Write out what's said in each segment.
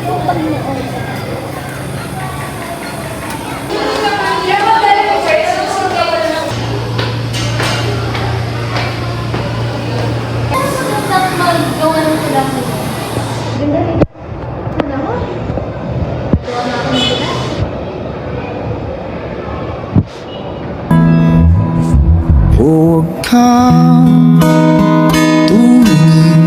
akong Panginoon. Magawa ng tula mo. Ganda rin. Ano mo? Gawa na akong tula. Huwag kang tumingin.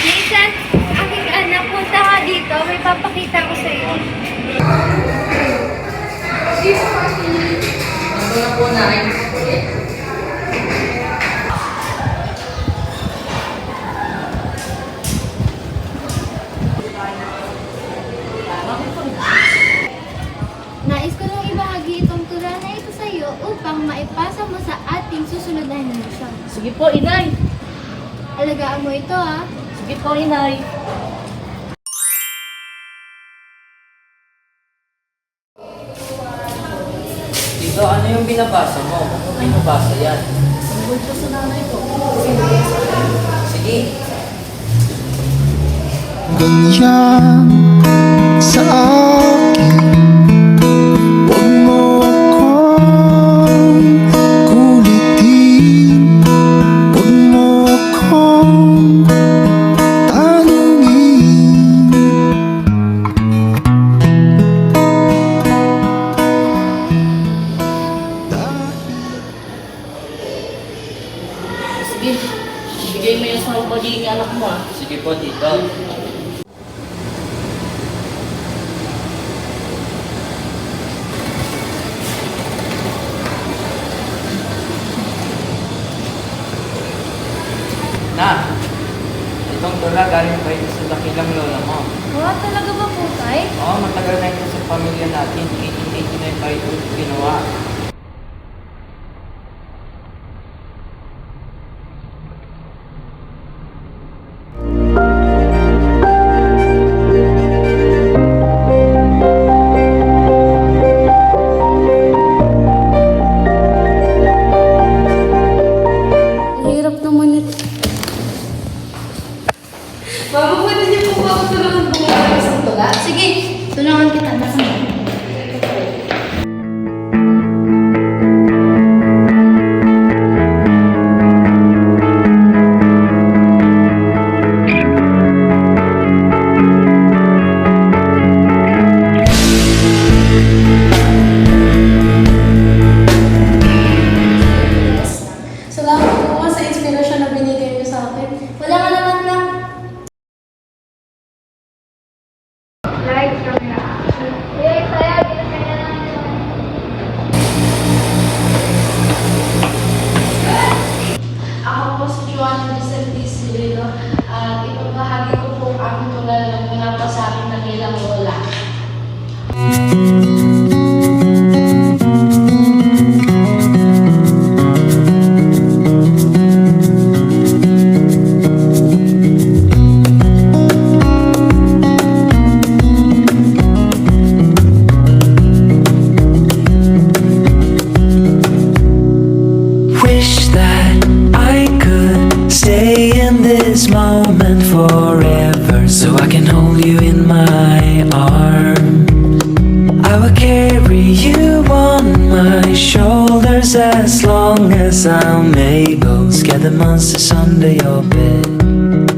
Jason, aking anak, punta ka dito. May papakita ko sa'yo. Nais ko lang ibahagi itong tula na ito sa iyo upang maipasa mo sa ating susunod na henerasyon. Sige po, inay. Alagaan mo ito, ha? Sige po, inay. Tito, ano yung binabasa mo? Ano binabasa yan? Tungkol po sa nanay ko. Sige. Ganyan sa akin. Huwag mo akong kulitin. Huwag mo akong tanungin. Sige, bigay mo yung sa pagiging anak mo, ah. Sige po, Tito. Na, itong tula galing pa ito sa dakilang lola mo. Wow, talaga ba po, Tay? Oo, matagal na ito sa pamilya natin. 1889 pa ito ginawa. Hirap naman ito. Mama, pwede niyo po ba ako tulungan gumawa ng isang tula? Sige, tulungan kita. Nasa mo? Salamat po sa inspirasyon na binigay niyo sa akin. Wala ka naman na. Light camera. Yes, saya. Ginagaya na. Ako po si Joanna Vicente Cirilo at ipapahagi ko po ang aming tula na mula po sa aking nakilang lola. Wish that I could stay in this moment forever, so I can hold you in my arms. I will carry you on my shoulders as long as I'm able. Scare the monsters under your bed.